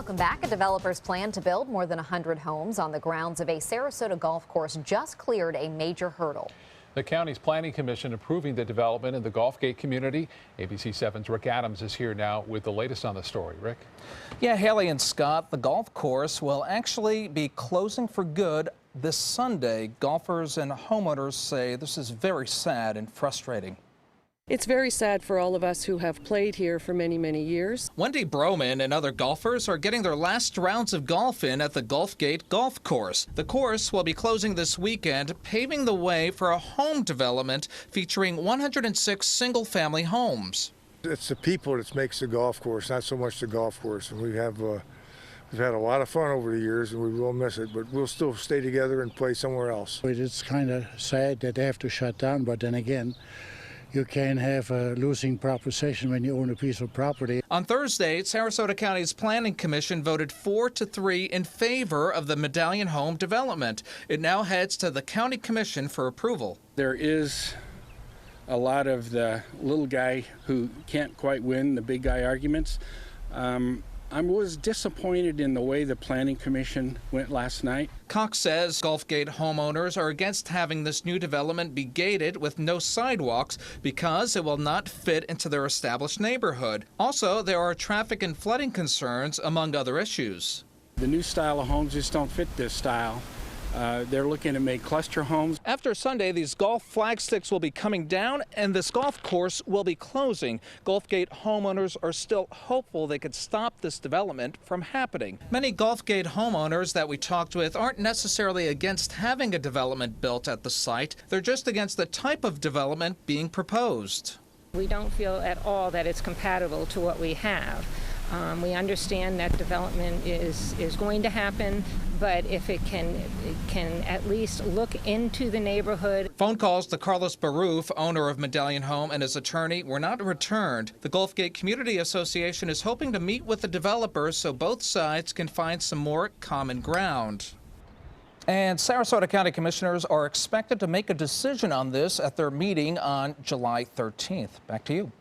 Welcome back. A developer's plan to build more than 100 homes on the grounds of a Sarasota golf course just cleared a major hurdle. The county's planning commission approving the development in the Gulfgate community. ABC 7's Rick Adams is here now with the latest on the story. Rick? Yeah, Haley and Scott, the golf course will actually be closing for good this Sunday. Golfers and homeowners say this is very sad and frustrating. It's very sad for all of us who have played here for many, many years. Wendy Broman and other golfers are getting their last rounds of golf in at the Gulfgate Golf Course. The course will be closing this weekend, paving the way for a home development featuring 106 single-family homes. It's the people that makes the golf course, not so much the golf course. And we've had a lot of fun over the years, and we will miss it, but we'll still stay together and play somewhere else. It's kind of sad that they have to shut down, but then again, you can't have a losing proposition when you own a piece of property. On Thursday, Sarasota County's Planning Commission voted 4-3 in favor of the Medallion Home development. It now heads to the County Commission for approval. There is a lot of the little guy who can't quite win the big guy arguments. I was disappointed in the way the Planning Commission went last night. Cox says Gulfgate homeowners are against having this new development be gated with no sidewalks because it will not fit into their established neighborhood. Also, there are traffic and flooding concerns, among other issues. The new style of homes just don't fit this style. They're looking to make cluster homes. After Sunday, these golf flagsticks will be coming down and this golf course will be closing. Gulfgate homeowners are still hopeful they could stop this development from happening. Many Gulfgate homeowners that we talked with aren't necessarily against having a development built at the site. They're just against the type of development being proposed. We don't feel at all that it's compatible to what we have. We understand that development is going to happen, but if it can at least look into the neighborhood. Phone calls to Carlos Baruf, owner of Medallion Home, and his attorney were not returned. The Gulfgate Community Association is hoping to meet with the developers so both sides can find some more common ground. And Sarasota County Commissioners are expected to make a decision on this at their meeting on July 13th. Back to you.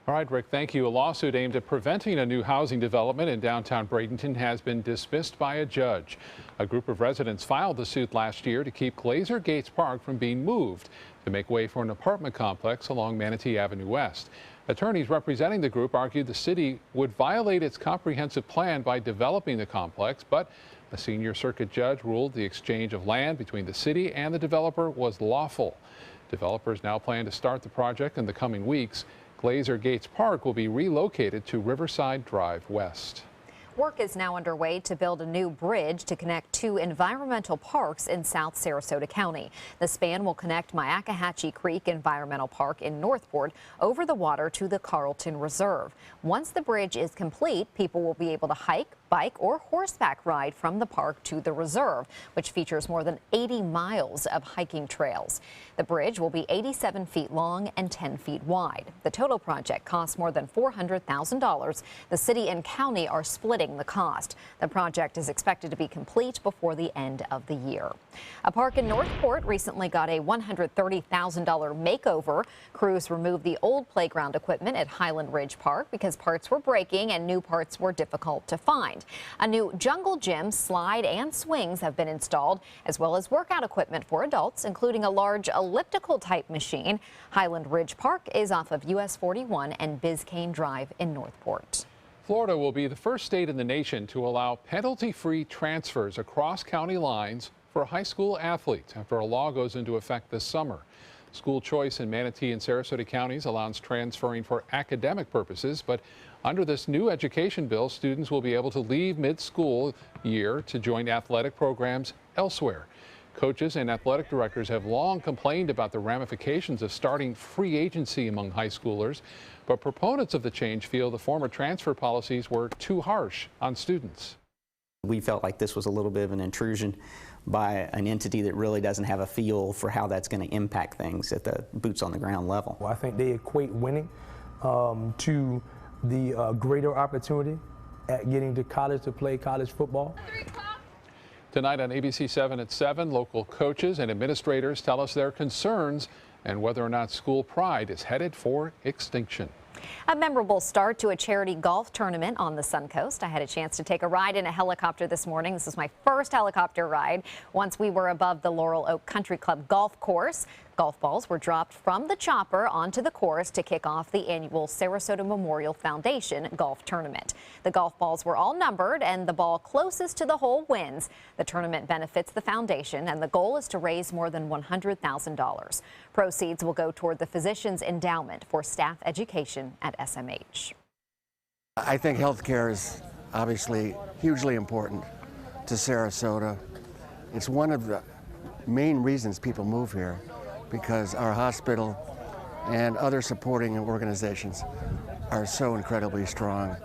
All right, Rick, thank you. A lawsuit aimed at preventing a new housing development in downtown Bradenton has been dismissed by a judge. A group of residents filed the suit last year to keep Glazer Gates Park from being moved to make way for an apartment complex along Manatee Avenue West. Attorneys representing the group argued the city would violate its comprehensive plan by developing the complex, but a senior circuit judge ruled the exchange of land between the city and the developer was lawful. Developers now plan to start the project in the coming weeks. Glazer Gates Park will be relocated to Riverside Drive West. Work is now underway to build a new bridge to connect two environmental parks in South Sarasota County. The span will connect Myakkahatchee Creek Environmental Park in Northport over the water to the Carlton Reserve. Once the bridge is complete, people will be able to hike, bike, or horseback ride from the park to the reserve, which features more than 80 miles of hiking trails. The bridge will be 87 feet long and 10 feet wide. The total project costs more than $400,000. The city and county are splitting the cost. The project is expected to be complete before the end of the year. A park in Northport recently got a $130,000 makeover. Crews removed the old playground equipment at Highland Ridge Park because parts were breaking and new parts were difficult to find. A new jungle gym, slide, and swings have been installed, as well as workout equipment for adults, including a large elliptical type machine. Highland Ridge Park is off of US 41 and Biscayne Drive in Northport. Florida will be the first state in the nation to allow penalty-free transfers across county lines for high school athletes after a law goes into effect this summer. School choice in Manatee and Sarasota counties allows transferring for academic purposes, but under this new education bill, students will be able to leave mid-school year to join athletic programs elsewhere. Coaches and athletic directors have long complained about the ramifications of starting free agency among high schoolers, but proponents of the change feel the former transfer policies were too harsh on students. We felt like this was a little bit of an intrusion by an entity that really doesn't have a feel for how that's going to impact things at the boots on the ground level. I think they equate winning to the greater opportunity at getting to college to play college football. Tonight on ABC 7 at 7, local coaches and administrators tell us their concerns and whether or not school pride is headed for extinction. A memorable start to a charity golf tournament on the Suncoast. I had a chance to take a ride in a helicopter this morning. This is my first helicopter ride. Once we were above the Laurel Oak Country Club golf course, golf balls were dropped from the chopper onto the course to kick off the annual Sarasota Memorial Foundation golf tournament. The golf balls were all numbered, and the ball closest to the hole wins. The tournament benefits the foundation, and the goal is to raise more than $100,000. Proceeds will go toward the Physicians Endowment for staff education at SMH. I think healthcare is obviously hugely important to Sarasota. It's one of the main reasons people move here, because our hospital and other supporting organizations are so incredibly strong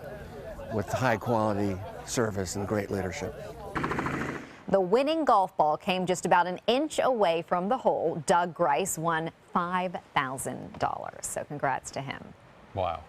with high quality service and great leadership. The winning golf ball came just about an inch away from the hole. Doug Grice won $5,000. So congrats to him. Wow.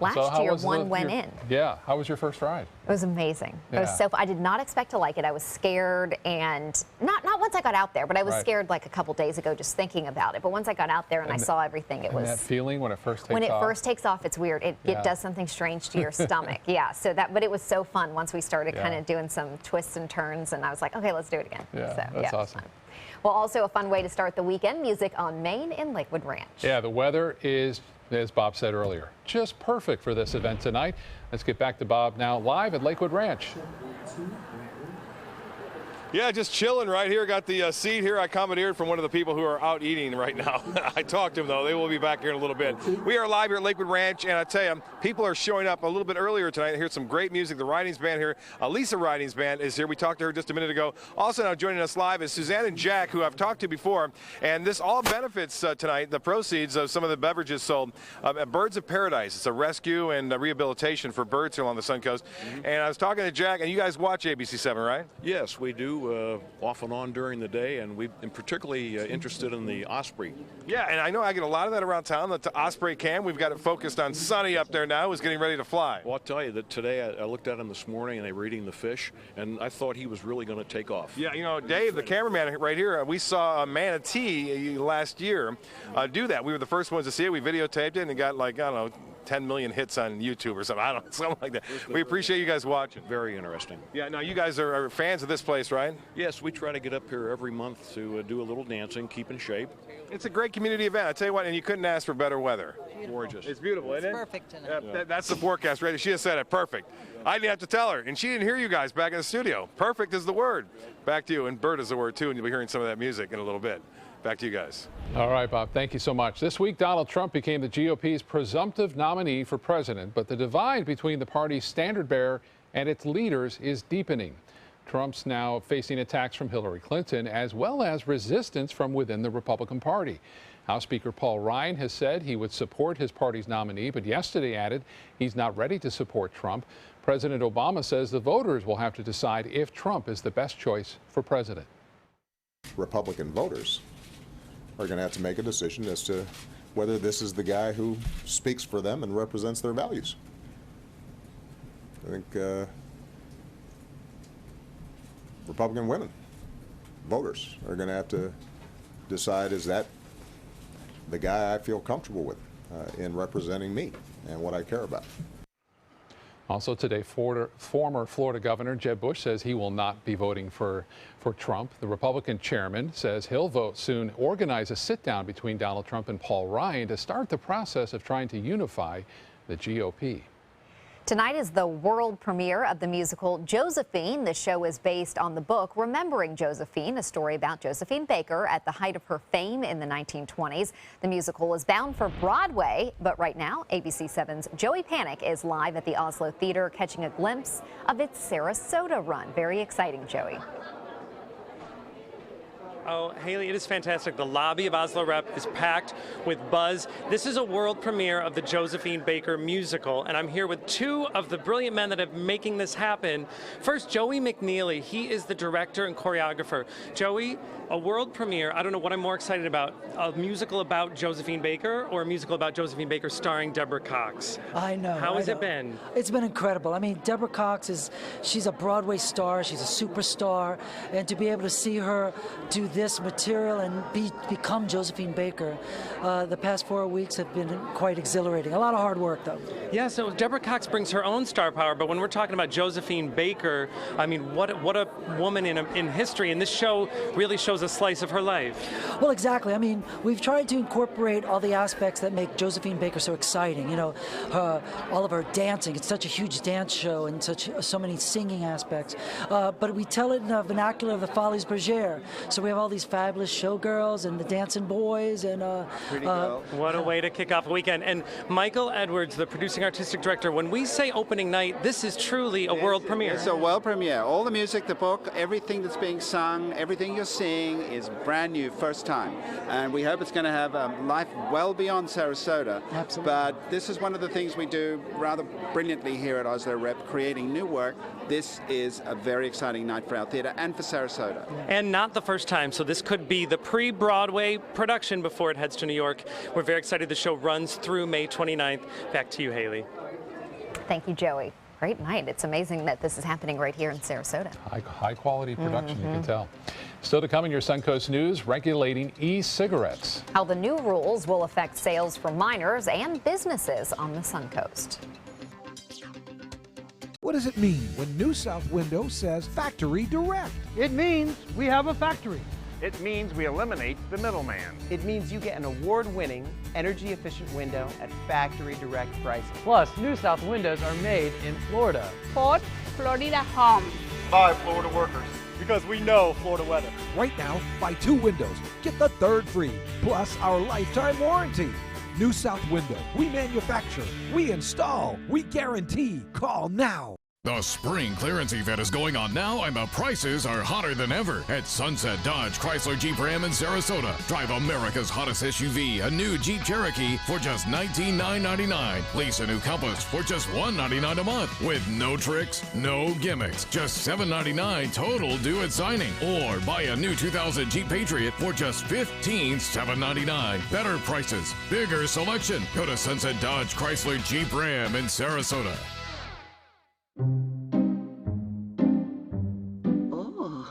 Last year, one went in. Yeah. How was your first ride? It was amazing. Yeah. It was so. I did not expect to like it. I was scared, and not once I got out there, but I was scared like a couple days ago just thinking about it. But once I got out there and I saw everything, it was. That feeling when it first takes off. When it first takes off, it's weird. It does something strange to your stomach. Yeah. So but it was so fun once we started kind of doing some twists and turns, and I was like, okay, let's do it again. Yeah, so, that's awesome. Well, also a fun way to start the weekend: music on Main in Lakewood Ranch. Yeah, the weather is, as Bob said earlier, just perfect for this event tonight. Let's get back to Bob now live at Lakewood Ranch. Yeah, just chilling right here. Got the seat here I commandeered from one of the people who are out eating right now. I talked to them, though. They will be back here in a little bit. We are live here at Lakewood Ranch, and I tell you, people are showing up a little bit earlier tonight. Here's some great music. The Ridings Band here, Lisa Ridings Band is here. We talked to her just a minute ago. Also now joining us live is Suzanne and Jack, who I've talked to before, and this all benefits tonight, the proceeds of some of the beverages sold at Birds of Paradise. It's a rescue and rehabilitation for birds here along the Suncoast. And I was talking to Jack, and you guys watch ABC7, right? Yes, we do. Off and on during the day, and we've been particularly interested in the Osprey. Yeah, and I know I get a lot of that around town, the Osprey cam. We've got it focused on Sunny up there now, who's getting ready to fly. Well, I'll tell you that today I looked at him this morning, and they were eating the fish, and I thought he was really going to take off. Yeah, you know, Dave, the cameraman right here, we saw a manatee last year do that. We were the first ones to see it. We videotaped it, and it got like, I don't know, 10 million hits on YouTube or something. I don't know, something like that. We appreciate you guys watching. Very interesting. Yeah, now you guys are fans of this place, right? Yes, we try to get up here every month to do a little dancing, keep in shape. It's a great community event. I tell you what, and you couldn't ask for better weather. Beautiful. Gorgeous. It's beautiful, isn't it? Perfect tonight. That's the forecast, right? She just said it. Perfect. I didn't have to tell her, and she didn't hear you guys back in the studio. Perfect is the word. Back to you, and bird is the word too, and you'll be hearing some of that music in a little bit. Back to you guys. All right, Bob, thank you so much. This week, Donald Trump became the GOP's presumptive nominee for president, but the divide between the party's standard bearer and its leaders is deepening. Trump's now facing attacks from Hillary Clinton, as well as resistance from within the Republican Party. House Speaker Paul Ryan has said he would support his party's nominee, but yesterday added he's not ready to support Trump. President Obama says the voters will have to decide if Trump is the best choice for president. Republican voters are going to have to make a decision as to whether this is the guy who speaks for them and represents their values. I think Republican women, voters, are going to have to decide, is that the guy I feel comfortable with in representing me and what I care about. Also today, former Florida Governor Jeb Bush says he will not be voting for Trump. The Republican chairman says he'll vote soon, organize a sit-down between Donald Trump and Paul Ryan to start the process of trying to unify the GOP. Tonight is the world premiere of the musical Josephine. The show is based on the book Remembering Josephine, a story about Josephine Baker at the height of her fame in the 1920s. The musical is bound for Broadway, but right now, ABC7's Joey Panic is live at the Oslo Theater, catching a glimpse of its Sarasota run. Very exciting, Joey. Oh, Haley, it is fantastic. The lobby of Oslo Rep is packed with buzz. This is a world premiere of the Josephine Baker musical, and I'm here with two of the brilliant men that are making this happen. First, Joey McNeely. He is the director and choreographer. Joey, a world premiere. I don't know what I'm more excited about, a musical about Josephine Baker or a musical about Josephine Baker starring Deborah Cox? I know. How has it been? It's been incredible. I mean, Deborah Cox she's a Broadway star. She's a superstar. And to be able to see her do this material and become Josephine Baker. The past 4 weeks have been quite exhilarating. A lot of hard work, though. Yeah, so Deborah Cox brings her own star power, but when we're talking about Josephine Baker, I mean, what a woman in history, and this show really shows a slice of her life. Well, exactly. I mean, we've tried to incorporate all the aspects that make Josephine Baker so exciting. You know, all of her dancing. It's such a huge dance show and so many singing aspects. But we tell it in the vernacular of the Folies Bergère. So we have all these fabulous showgirls and the dancing boys and what a way to kick off a weekend. And Michael Edwards, the producing artistic director, when we say opening night, this is truly a world premiere. It's a world premiere. All the music, the book, everything that's being sung, everything you're seeing is brand new, first time. And we hope it's going to have a life well beyond Sarasota. Absolutely. But this is one of the things we do rather brilliantly here at Oslo Rep, creating new work. This is a very exciting night for our theater and for Sarasota. And not the first time, so this could be the pre-Broadway production before it heads to New York. We're very excited. The show runs through May 29th. Back to you, Haley. Thank you, Joey. Great night. It's amazing that this is happening right here in Sarasota. High quality production, you can tell. Still to come in your Suncoast News, regulating e-cigarettes. How the new rules will affect sales for minors and businesses on the Suncoast. What does it mean when New South Window says Factory Direct? It means we have a factory. It means we eliminate the middleman. It means you get an award-winning, energy-efficient window at factory direct prices. Plus, New South windows are made in Florida. Ford Florida Home. By Florida workers. Because we know Florida weather. Right now, buy 2 windows, get the 3rd free, plus our lifetime warranty. New South Window. We manufacture, we install, we guarantee. Call now. The spring clearance event is going on now, and the prices are hotter than ever at Sunset Dodge Chrysler Jeep Ram in Sarasota. Drive America's hottest SUV, a new Jeep Cherokee, for just $19,999. Lease a new Compass for just $199 a month, with no tricks, no gimmicks. Just $799 total due at signing. Or buy a new 2000 Jeep Patriot for just $15,799. Better prices, bigger selection. Go to Sunset Dodge Chrysler Jeep Ram in Sarasota. Oh,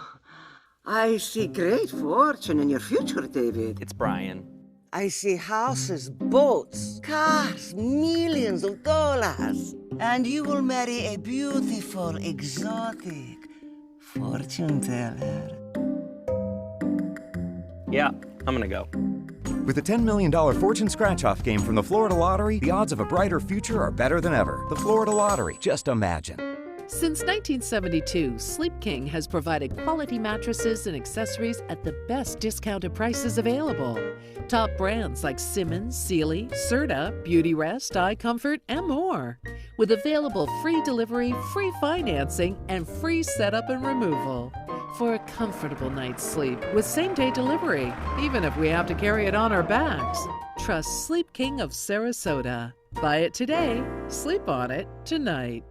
I see great fortune in your future, David. It's Brian. I see houses, boats, cars, millions of dollars. And you will marry a beautiful, exotic fortune teller. Yeah, I'm gonna go. With a $10 million fortune scratch-off game from the Florida Lottery, the odds of a brighter future are better than ever. The Florida Lottery. Just imagine. Since 1972, Sleep King has provided quality mattresses and accessories at the best discounted prices available. Top brands like Simmons, Sealy, Serta, Beautyrest, iComfort, and more. With available free delivery, free financing, and free setup and removal. For a comfortable night's sleep with same-day delivery, even if we have to carry it on our backs. Trust Sleep King of Sarasota. Buy it today, sleep on it tonight.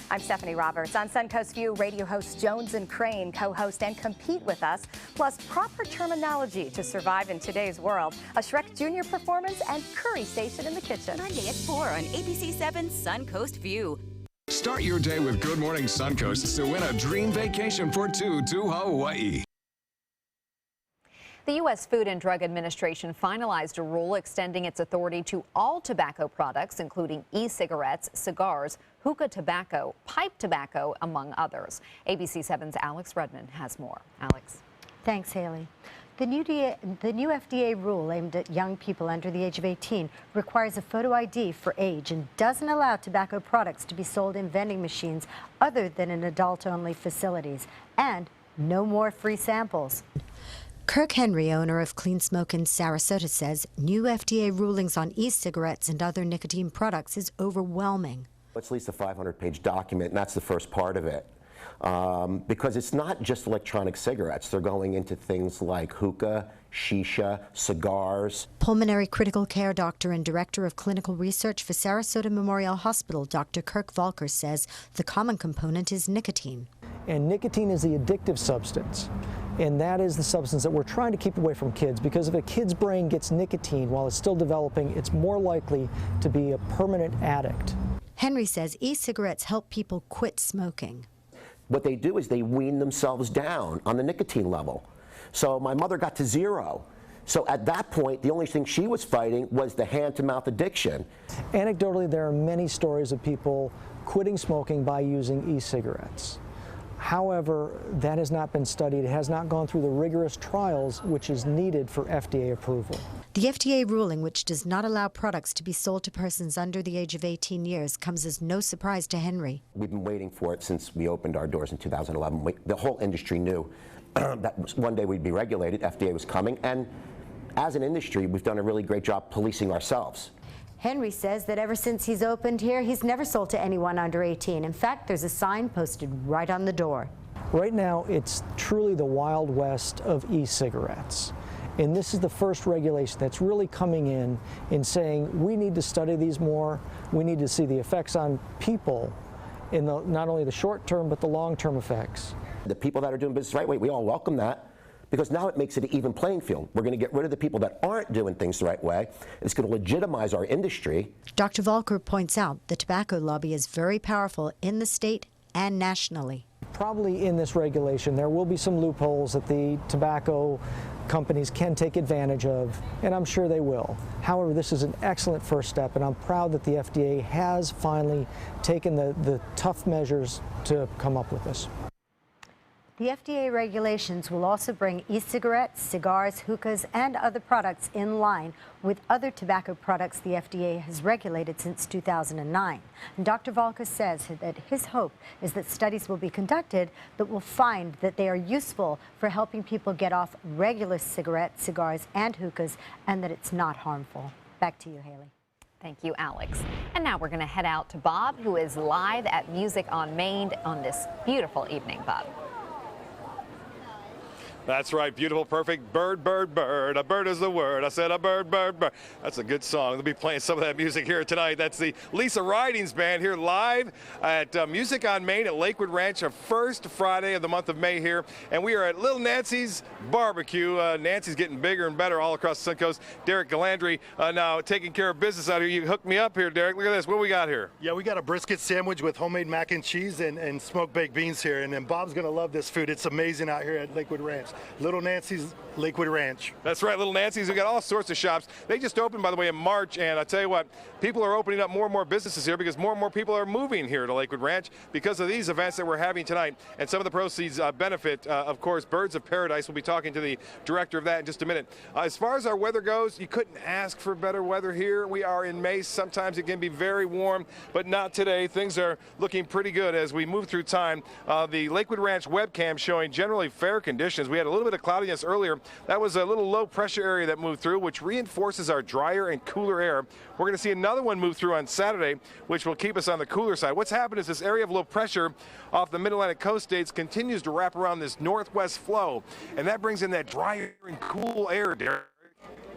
I'm Stephanie Roberts. On Suncoast View, radio hosts Jones and Crane co-host and compete with us, plus proper terminology to survive in today's world, a Shrek Jr. performance, and Curry Station in the kitchen. Monday at 4 on ABC 7 Suncoast View. Start your day with Good Morning Suncoast to win a dream vacation for 2 to Hawaii. The U.S. Food and Drug Administration finalized a rule extending its authority to all tobacco products, including e-cigarettes, cigars, hookah tobacco, pipe tobacco, among others. ABC 7's Alex Redmond has more. Alex. Thanks, Haley. The new FDA rule aimed at young people under the age of 18 requires a photo ID for age and doesn't allow tobacco products to be sold in vending machines other than in adult-only facilities, and no more free samples. Kirk Henry, owner of Clean Smoke in Sarasota, says new FDA rulings on e-cigarettes and other nicotine products is overwhelming. It's at least a 500-page document, and that's the first part of it. because it's not just electronic cigarettes. They're going into things like hookah, shisha, cigars. Pulmonary critical care doctor and director of clinical research for Sarasota Memorial Hospital, Dr. Kirk Volker, says the common component is nicotine. And nicotine is the addictive substance. And that is the substance that we're trying to keep away from kids, because if a kid's brain gets nicotine while it's still developing, it's more likely to be a permanent addict. Henry says e-cigarettes help people quit smoking. What they do is they wean themselves down on the nicotine level. So my mother got to 0. So at that point, the only thing she was fighting was the hand-to-mouth addiction. Anecdotally, there are many stories of people quitting smoking by using e-cigarettes. However, that has not been studied. It has not gone through the rigorous trials which is needed for FDA approval. The FDA ruling, which does not allow products to be sold to persons under the age of 18 years, comes as no surprise to Henry. We've been waiting for it since we opened our doors in 2011. The whole industry knew that one day we'd be regulated, FDA was coming, and as an industry, we've done a really great job policing ourselves. Henry says that ever since he's opened here, he's never sold to anyone under 18. In fact, there's a sign posted right on the door. Right now, it's truly the Wild West of e-cigarettes. And this is the first regulation that's really coming in saying we need to study these more. We need to see the effects on people in not only the short term, but the long-term effects. The people that are doing business the right way, we all welcome that, because now it makes it an even playing field. We're going to get rid of the people that aren't doing things the right way. It's going to legitimize our industry. Dr. Volker points out the tobacco lobby is very powerful in the state and nationally. Probably in this regulation, there will be some loopholes that the tobacco companies can take advantage of, and I'm sure they will. However, this is an excellent first step, and I'm proud that the FDA has finally taken the tough measures to come up with this. The FDA regulations will also bring e-cigarettes, cigars, hookahs, and other products in line with other tobacco products the FDA has regulated since 2009. And Dr. Volker says that his hope is that studies will be conducted that will find that they are useful for helping people get off regular cigarettes, cigars, and hookahs, and that it's not harmful. Back to you, Haley. Thank you, Alex. And now we're going to head out to Bob, who is live at Music on Main on this beautiful evening. Bob. That's right, beautiful, perfect. Bird, bird, bird. A bird is the word. I said a bird, bird, bird. That's a good song. They'll be playing some of that music here tonight. That's the Lisa Ridings Band here live at Music on Main at Lakewood Ranch, our first Friday of the month of May here. And we are at Little Nancy's Barbecue. Nancy's getting bigger and better all across the Suncoast. Derek Galandri now taking care of business out here. You hooked me up here, Derek. Look at this. What do we got here? Yeah, we got a brisket sandwich with homemade mac and cheese and smoked baked beans here. And then Bob's going to love this food. It's amazing out here at Lakewood Ranch. Little Nancy's Lakewood Ranch. That's right, Little Nancy's. We got all sorts of shops. They just opened, by the way, in March, and I tell you what, people are opening up more and more businesses here because more and more people are moving here to Lakewood Ranch because of these events that we're having tonight. And some of the proceeds benefit, of course, Birds of Paradise. We'll be talking to the director of that in just a minute. As far as our weather goes, you couldn't ask for better weather here. We are in May. Sometimes it can be very warm, but not today. Things are looking pretty good as we move through time. The Lakewood Ranch webcam showing generally fair conditions. We had a little bit of cloudiness earlier. That was a little low pressure area that moved through, which reinforces our drier and cooler air. We're going to see another one move through on Saturday, which will keep us on the cooler side. What's happened is this area of low pressure off the mid-Atlantic coast states continues to wrap around this northwest flow, and that brings in that drier and cool air, Derek.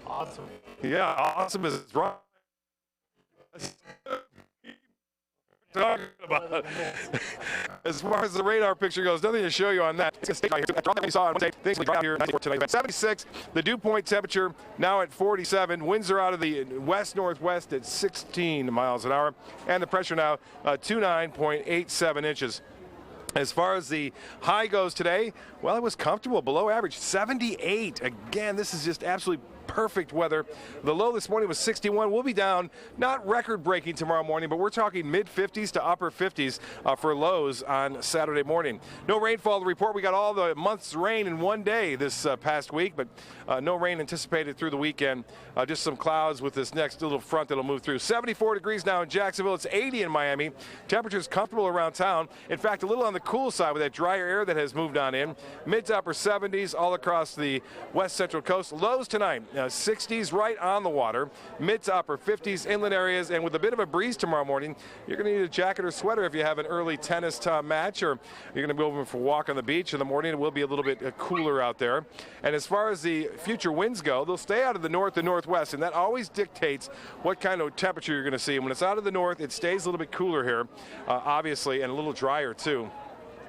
Awesome. Yeah, awesome is right. Talking about. As far as the radar picture goes, nothing to show you on that. It's going to stay right here. After all that we saw on Wednesday, things will dry out here tonight. 76, the dew point temperature now at 47. Winds are out of the west-northwest at 16 miles an hour. And the pressure now 29.87 inches. As far as the high goes today, well, it was comfortable, below average, 78. Again, this is just absolutely perfect weather. The low this morning was 61. We'll be down, not record-breaking tomorrow morning, but we're talking mid-50s to upper 50s for lows on Saturday morning. No rainfall to report. We got all the month's rain in one day this past week, but no rain anticipated through the weekend. Just some clouds with this next little front that'll move through. 74 degrees now in Jacksonville. It's 80 in Miami. Temperatures comfortable around town. In fact, a little on the cool side with that drier air that has moved on in. Mid to upper 70s all across the west central coast. Lows tonight 60s right on the water, mid to upper 50s inland areas, and with a bit of a breeze tomorrow morning, you're going to need a jacket or sweater if you have an early tennis match, or you're going to be over for a walk on the beach in the morning. It will be a little bit cooler out there. And as far as the future winds go, they'll stay out of the north and northwest, and that always dictates what kind of temperature you're going to see. And when it's out of the north, it stays a little bit cooler here, obviously, and a little drier too.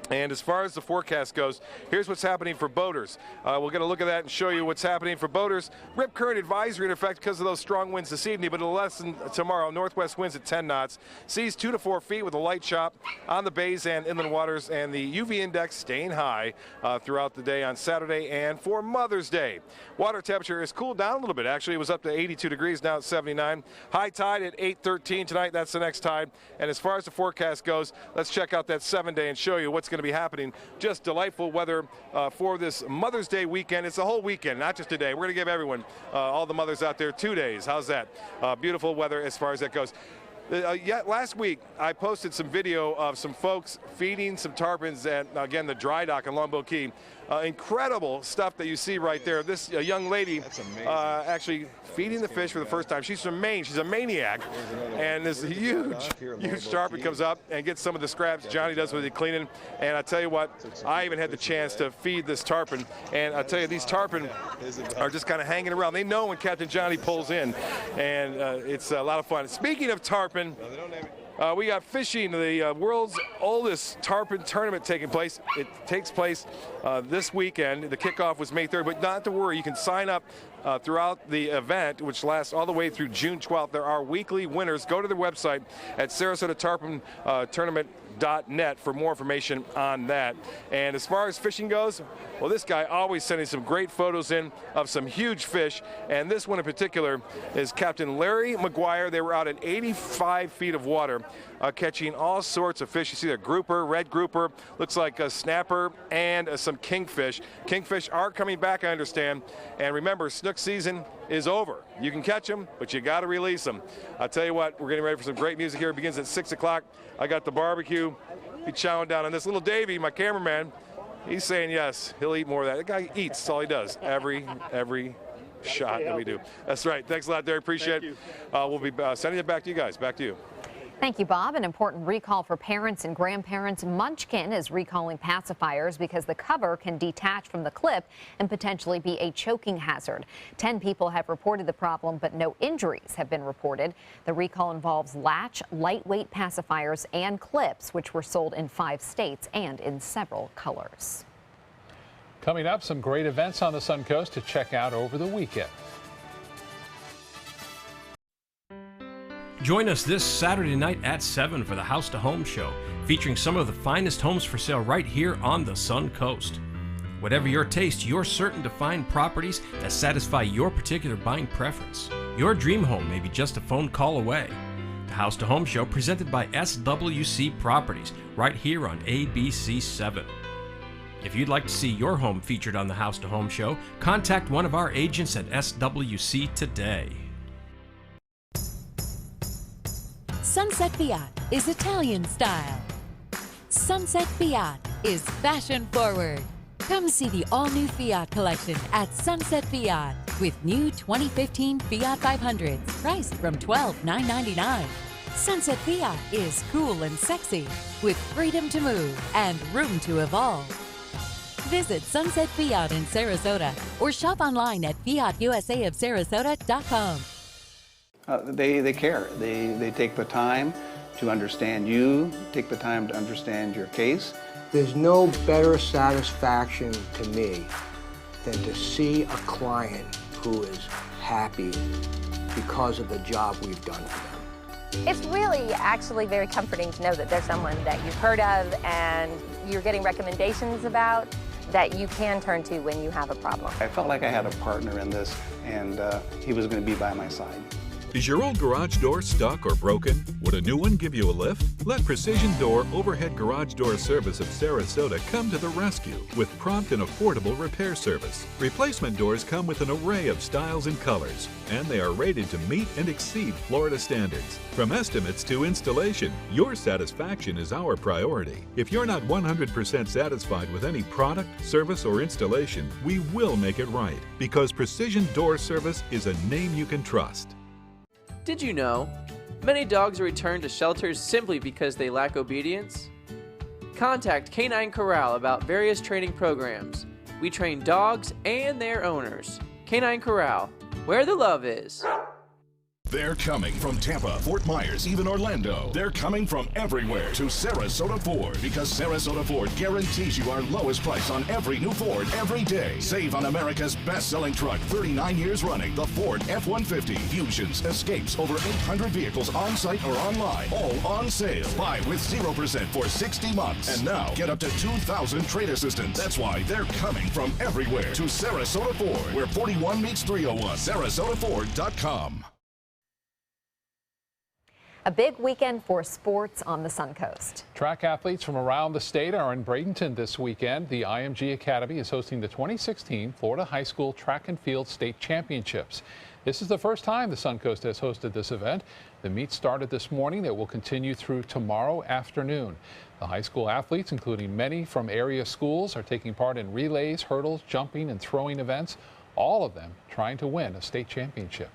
And as far as the forecast goes, here's what's happening for boaters. We'll get a look at that and show you what's happening for boaters. Rip current advisory in effect because of those strong winds this evening, but it'll lessen tomorrow. Northwest winds at 10 knots. Seas 2 to 4 feet with a light chop on the bays and inland waters, and the UV index staying high throughout the day on Saturday and for Mother's Day. Water temperature has cooled down a little bit. Actually, it was up to 82 degrees. Now it's 79. High tide at 8:13 tonight. That's the next tide. And as far as the forecast goes, let's check out that 7-day and show you what's going to be happening. Just delightful weather for this Mother's Day weekend. It's a whole weekend, not just a day. We're going to give everyone, all the mothers out there, 2 days. How's that? Beautiful weather as far as that goes. Last week, I posted some video of some folks feeding some tarpons at, again, the dry dock in Longboat Key. Incredible stuff that you see right there. This young lady actually feeding the fish for the first time. She's from Maine. She's a maniac. And this huge tarpon comes up and gets some of the scraps Johnny does with the cleaning. And I tell you what, I even had the chance to feed this tarpon. And I tell you, these tarpon are just kind of hanging around. They know when Captain Johnny pulls in. And it's a lot of fun. Speaking of tarpon, we got fishing, the world's oldest tarpon tournament taking place. It takes place this weekend. The kickoff was May 3rd, but not to worry. You can sign up throughout the event, which lasts all the way through June 12th. There are weekly winners. Go to their website at SarasotaTarponTournament.net for more information on that. And as far as fishing goes, well, this guy always sending some great photos in of some huge fish. And this one in particular is Captain Larry McGuire. They were out at 85 feet of water catching all sorts of fish. You see a grouper, red grouper, looks like a snapper, and some kingfish. Kingfish are coming back, I understand. And remember, snook season is over. You can catch them, but you got to release them. I'll tell you what, we're getting ready for some great music here. It begins at 6 o'clock. I got the barbecue. Be chowing down on this. Little Davey, my cameraman, he's saying yes, he'll eat more of that. The guy eats, that's all he does, every shot that we do. That's right. Thanks a lot, Derek. Appreciate it. We'll be sending it back to you guys. Back to you. Thank you, Bob. An important recall for parents and grandparents. Munchkin is recalling pacifiers because the cover can detach from the clip and potentially be a choking hazard. 10 people have reported the problem, but no injuries have been reported. The recall involves latch, lightweight pacifiers, and clips, which were sold in 5 states and in several colors. Coming up, some great events on the Suncoast to check out over the weekend. Join us this Saturday night at 7 for the House to Home Show, featuring some of the finest homes for sale right here on the Suncoast. Whatever your taste, you're certain to find properties that satisfy your particular buying preference. Your dream home may be just a phone call away. The House to Home Show, presented by SWC Properties, right here on ABC 7. If you'd like to see your home featured on the House to Home Show, contact one of our agents at SWC today. Sunset Fiat is Italian style. Sunset Fiat is fashion forward. Come see the all-new Fiat collection at Sunset Fiat with new 2015 Fiat 500s priced from $12,999. Sunset Fiat is cool and sexy with freedom to move and room to evolve. Visit Sunset Fiat in Sarasota or shop online at FiatUSAofSarasota.com. They care. They take the time to understand you, take the time to understand your case. There's no better satisfaction to me than to see a client who is happy because of the job we've done for them. It's really actually very comforting to know that there's someone that you've heard of and you're getting recommendations about that you can turn to when you have a problem. I felt like I had a partner in this, and he was going to be by my side. Is your old garage door stuck or broken? Would a new one give you a lift? Let Precision Door Overhead Garage Door Service of Sarasota come to the rescue with prompt and affordable repair service. Replacement doors come with an array of styles and colors, and they are rated to meet and exceed Florida standards. From estimates to installation, your satisfaction is our priority. If you're not 100% satisfied with any product, service, or installation, we will make it right, because Precision Door Service is a name you can trust. Did you know? Many dogs are returned to shelters simply because they lack obedience. Contact Canine Corral about various training programs. We train dogs and their owners. Canine Corral, where the love is. They're coming from Tampa, Fort Myers, even Orlando. They're coming from everywhere to Sarasota Ford, because Sarasota Ford guarantees you our lowest price on every new Ford every day. Save on America's best-selling truck, 39 years running, the Ford F-150. Fusions, Escapes, over 800 vehicles on-site or online, all on sale. Buy with 0% for 60 months. And now, get up to 2,000 trade assistance. That's why they're coming from everywhere to Sarasota Ford, where 41 meets 301. SarasotaFord.com. A big weekend for sports on the Suncoast. Track athletes from around the state are in Bradenton this weekend. The IMG Academy is hosting the 2016 Florida High School Track and Field State Championships. This is the first time the Suncoast has hosted this event. The meet started this morning. It will continue through tomorrow afternoon. The high school athletes, including many from area schools, are taking part in relays, hurdles, jumping, and throwing events, all of them trying to win a state championship.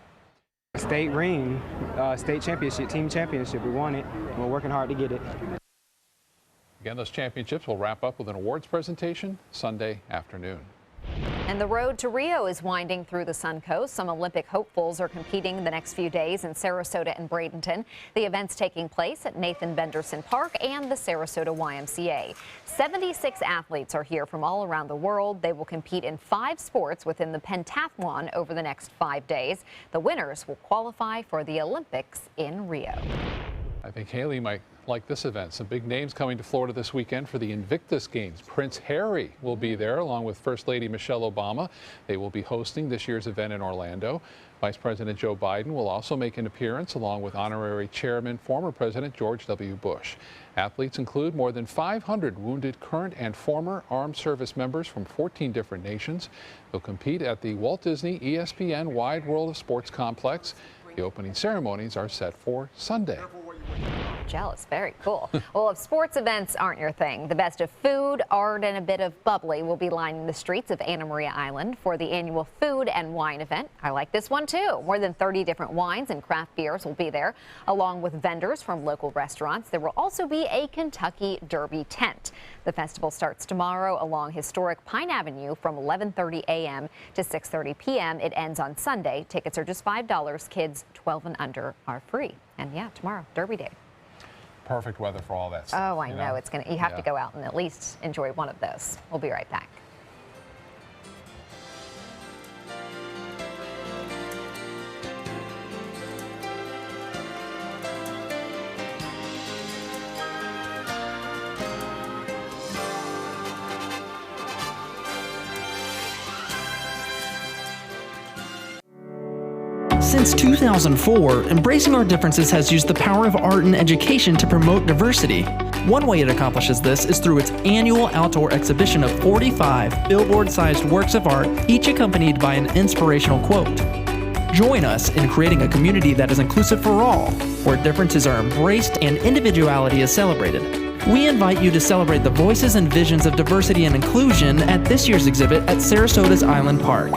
State ring, state championship, team championship. We won it, and we're working hard to get it. Again, those championships will wrap up with an awards presentation Sunday afternoon. And the road to Rio is winding through the Suncoast. Some Olympic hopefuls are competing the next few days in Sarasota and Bradenton. The event's taking place at Nathan Benderson Park and the Sarasota YMCA. 76 athletes are here from all around the world. They will compete in 5 sports within the pentathlon over the next 5 days. The winners will qualify for the Olympics in Rio. I think Haley might like this event. Some big names coming to Florida this weekend for the Invictus Games. Prince Harry will be there along with First Lady Michelle Obama. They will be hosting this year's event in Orlando. Vice President Joe Biden will also make an appearance along with Honorary Chairman former President George W. Bush. Athletes include more than 500 wounded current and former armed service members from 14 different nations. They'll compete at the Walt Disney ESPN Wide World of Sports Complex. The opening ceremonies are set for Sunday. Jealous. Very cool. Well, if sports events aren't your thing, the best of food, art, and a bit of bubbly will be lining the streets of Anna Maria Island for the annual food and wine event. I like this one too. More than 30 different wines and craft beers will be there, along with vendors from local restaurants. There will also be a Kentucky Derby tent. The festival starts tomorrow along historic Pine Avenue from 11:30 a.m. to 6:30 p.m. It ends on Sunday. Tickets are just $5. Kids 12 and under are free. And yeah, tomorrow, Derby Day. Perfect weather for all that stuff. Oh, I know. It's you have to go out and at least enjoy one of those. We'll be right back. Since 2004, Embracing Our Differences has used the power of art and education to promote diversity. One way it accomplishes this is through its annual outdoor exhibition of 45 billboard-sized works of art, each accompanied by an inspirational quote. Join us in creating a community that is inclusive for all, where differences are embraced and individuality is celebrated. We invite you to celebrate the voices and visions of diversity and inclusion at this year's exhibit at Sarasota's Island Park.